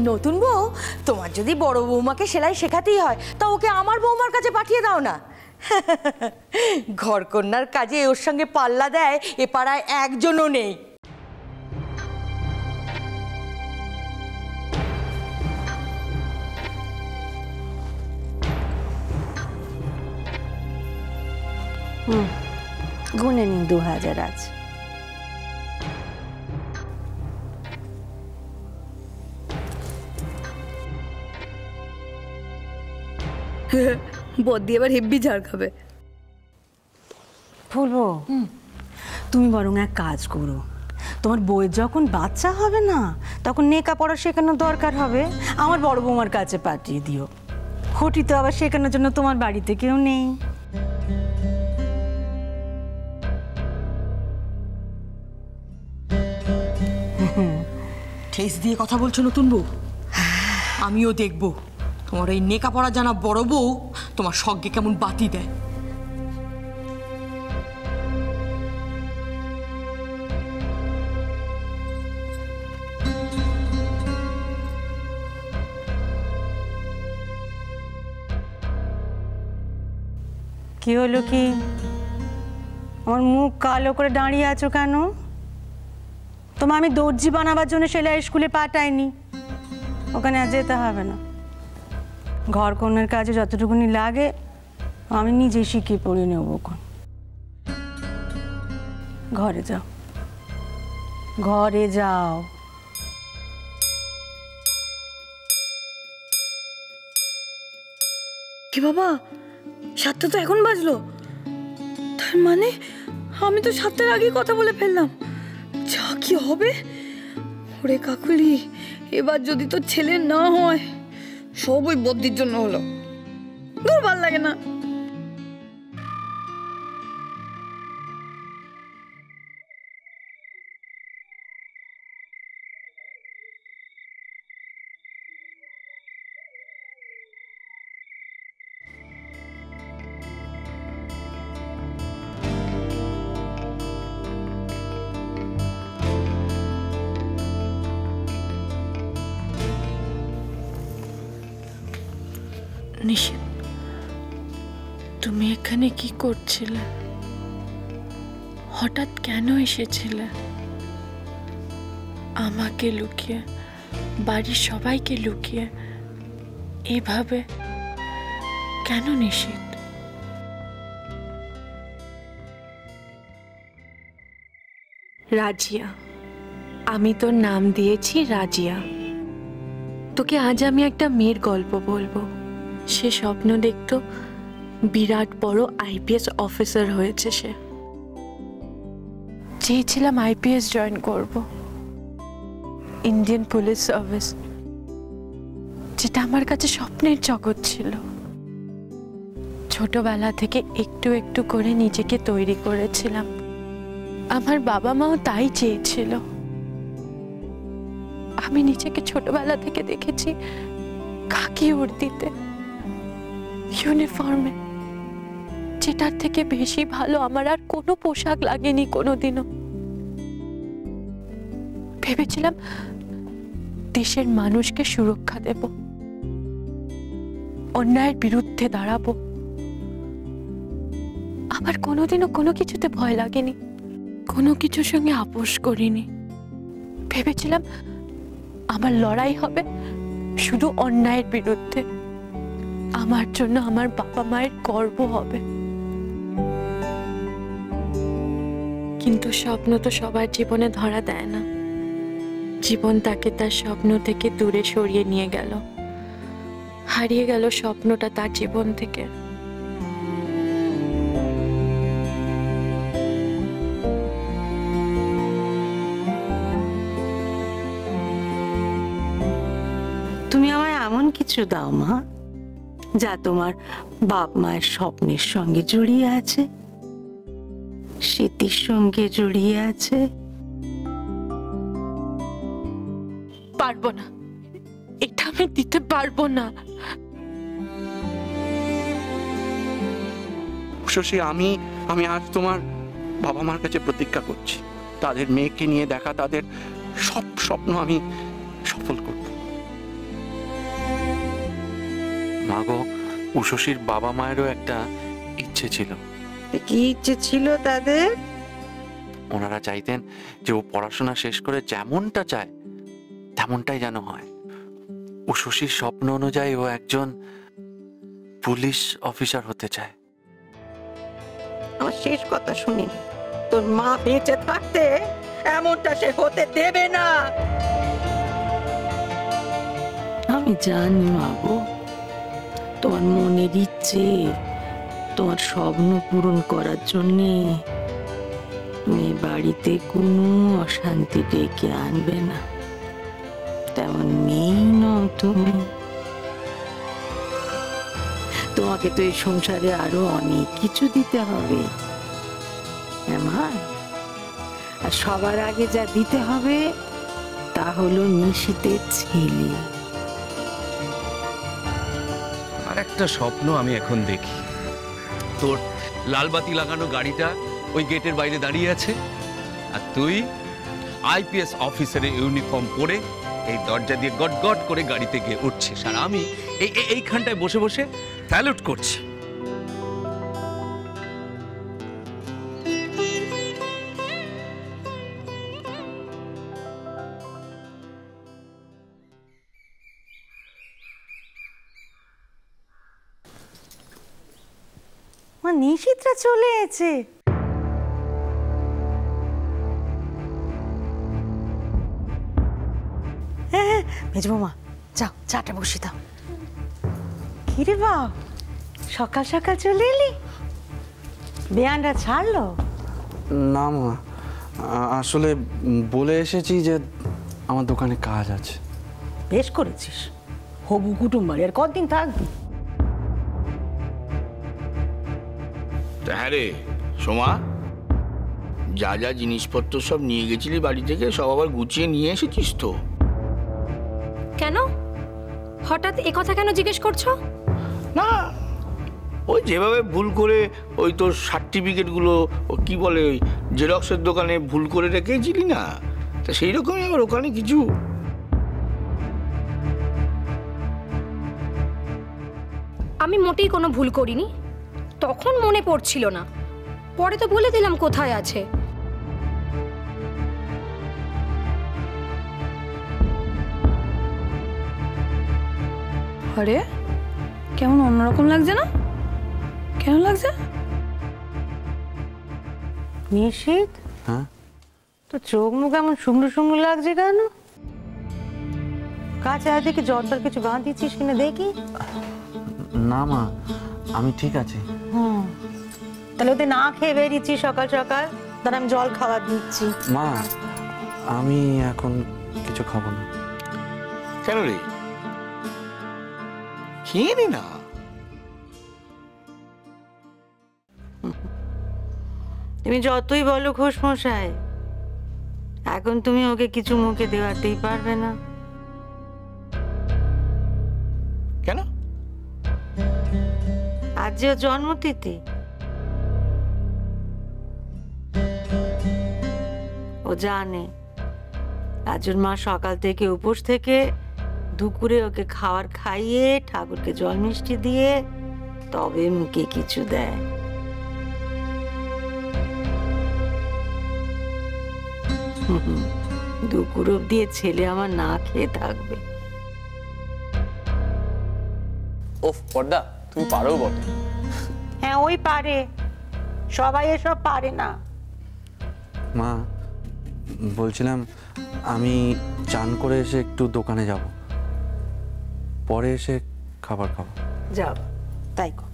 নতুন বউ, তোমার যদি বড় বৌমাকে সেলাই শেখাতেই হয় তা ওকে আমার বৌমার কাছে পাঠিয়ে দাও না। ঘরকন্যার কাজে ওর সঙ্গে পাল্লা দেয় এ পাড়ায় একজনও নেই। গুনে নিন 2000 আছে। বদ্দি এবার হেব্বি ঝাড় খাবে। বলবো তুমি বরং এক কাজ করো, তোমার বউয়ের যখন বাচ্চা হবে না তখন নেকা পড়া শেখানোর দরকার হবে, আমার বড় বৌমার কাছে পাঠিয়ে দিও। হটি তো আবার শেখানোর জন্য তোমার বাড়িতে কেউ নেই। ঠেস দিয়ে কথা বলছো নতুন বউ? আমিও দেখবো তোমার এই নেকা পড়া জানা বড় বউ তোমার সঙ্গে কেমন বাতি দেয়। কি হলো কি, আমার মুখ কালো করে দাঁড়িয়ে আছো কেন? তোমার আমি দর্জি বানাবার জন্য সেলাই স্কুলে পাঠাইনি, ওখানে আর যেতে হবে না। ঘর কন্যার কাজে যতটুকুনি লাগে আমি নিজেই শিখিয়ে পড়ে নেব। ঘরে যাও, ঘরে যাও। কি বাবা, 7টা তো এখন বাজলো, তার মানে আমি তো 7টার আগেই কথা বলে ফেললাম। যা কি হবে। ওরে কাকুলি, এবার যদি তোর ছেলে না হয় সব ওই বদ্দির জন্য হলো। দূর, ভাল লাগে না। নিশিত, তুমি এখানে কি করছিলে? হঠাৎ কেন এসেছিলে? আমাকে লুকিয়ে, বাড়ির সবাইকে লুকিয়ে এভাবে কেন নিশিত? রাজিয়া, আমি তোর নাম দিয়েছি রাজিয়া। তোকে আজ আমি একটা মেয়ের গল্প বলবো। সে স্বপ্ন দেখতো বিরাট বড় আইপিএস অফিসার হয়েছে। সে চেয়েছিলাম আইপিএস জয়েন করব, ইন্ডিয়ান পুলিশ সার্ভিস, যেটা আমার কাছে স্বপ্নের জগৎ ছিল। ছোটবেলা থেকে একটু একটু করে নিজেকে তৈরি করেছিলাম। আমার বাবা মাও তাই চেয়েছিল। আমি নিজেকে ছোটবেলা থেকে দেখেছি খাকি উর্দিতে, ইউনিফর্মে, যেটার থেকে বেশি ভালো আমার আর কোনো পোশাক লাগেনি কোনোদিনও। ভেবেছিলাম দেশের মানুষকে সুরক্ষা দেব, অন্যায়ের বিরুদ্ধে দাঁড়াবো। আমার কোনোদিনও কোনো কিছুতে ভয় লাগেনি, কোনো কিছুর সঙ্গে আপোষ করিনি। ভেবেছিলাম আমার লড়াই হবে শুধু অন্যায়ের বিরুদ্ধে, আমার জন্য আমার বাবা মায়ের গর্ব হবে। কিন্তু স্বপ্ন তো সবার জীবনে ধরা দেয় না। জীবন তাকে তার স্বপ্ন থেকে দূরে সরিয়ে নিয়ে গেল, হারিয়ে গেল স্বপ্নটা তার জীবন থেকে। তুমি আমায় এমন কিছু দাও মা, যা তোমার বাপ মায়ের স্বপ্নের সঙ্গে জড়িয়ে আছে, স্মৃতির সঙ্গে জড়িয়ে আছে। পারবো না, এটা আমি দিতে পারবো না। শশী, আমি আজ তোমার বাবা মার কাছে প্রতিজ্ঞা করছি, তাদের মেয়েকে নিয়ে দেখা, তাদের সব স্বপ্ন আমি সফল করব। মা গো, উষসীর বাবা মায়েরও একটা ইচ্ছে ছিল। কি ইচ্ছে ছিল তাদের? ওনারা চাইতেন যে ও পড়াশোনা শেষ করে যেমনটা চায় তেমনটাই যেন হয়। উষসীর স্বপ্ন অনুযায়ী ও একজন পুলিশ অফিসার হতে চায়। আমার শেষ কথা শুনি, তোর মা বেঁচে থাকতে এমনটা সে হতে দেবে না। আমি জানি মা গো, তোমার মনের ইচ্ছে, তোমার স্বপ্ন পূরণ করার জন্যে তুমি বাড়িতে কোনো অশান্তি ডেকে আনবে না। তেমন মেয়েই নও তুমি। তোমাকে তো এই সংসারে আরো অনেক কিছু দিতে হবে মা। আর সবার আগে যা দিতে হবে তা হলো নিশীথের ছেলে। আর একটা স্বপ্ন আমি এখন দেখি, তোর লালবাতি লাগানো গাড়িটা ওই গেটের বাইরে দাঁড়িয়ে আছে, আর তুই আইপিএস অফিসারের ইউনিফর্ম পরে এই দরজা দিয়ে গট গট করে গাড়িতে গিয়ে উঠছিস, আর আমি এইখানটায় বসে বসে স্যালুট করছি। মা, নিশীথরা চলে এসেছে। হ্যাঁ, মেজবো মা, যাও চাটা বসে দাও। কিরে বা, সকাল সকাল চলে এলি? বেয়ানটা ছাড়লো? না মা, আসলে বলে এসেছি যে আমার দোকানে কাজ আছে। বেশ করেছিস, হবু কুটুম বাড়ি আর কতদিন থাকবি? হ্যাঁ রে সোমা, যা যা জিনিসপত্র সব নিয়ে গেছিলি বাড়ি থেকে সব আবার গুছিয়ে নিয়ে এসেছিস তো? কেন হঠাৎ এ কথা কেন জিজ্ঞেস করছো? না, ওই যেভাবে ভুল করে ওই তোর সার্টিফিকেটগুলো কি বলে ওই জেরক্সের দোকানে ভুল করে রেখেছিলি না, তা সেই রকমই আবার ওখানে কিছু। আমি মোটেই কোনো ভুল করিনি, তখন মনে পড়ছিল না, পরে তো বলে দিলাম কোথায় আছে। আরে কেমন অন্যরকম লাগছে না? কেন লাগছে? নিশীথ, হ্যাঁ, তো চোখ মুখ এমন শুকনো শুকনো লাগছে কেন? কাছে আর দেখি জ্বর কিছু বাঁধিয়েছিস কিনা দেখি। না মা, আমি ঠিক আছি। তাহলে ওদের না খেয়ে বেরিয়েছি সকাল সকাল, তার আমি জল খাবার দিচ্ছি। মা, আমি এখন কিছু খাবো না। কেন রে, খেয়ে নি না? তুমি যতই বলো ঘোষ মশাই, এখন তুমি ওকে কিছু মুখে দেওয়াতেই পারবে না। কেন? আজ যে ওর জন্মতিথি, ও জানে আজ ওর মা সকাল থেকে উপোস থেকে দুপুরে ওকে খাবার খাইয়ে ঠাকুরকে জল মিষ্টি দিয়ে তবে মুখে কিছু দেয়। দুপুর অব্দি ছেলে আমার না খেয়ে থাকবে। ওফ পর্দা, তুমি পারো বটে। হ্যাঁ, ওই পারে, সবাই এসব পারে না। মা, বলছিলাম আমি চান করে এসে একটু দোকানে যাব, পরে এসে খাবার খাবো। যাও, তাই কর।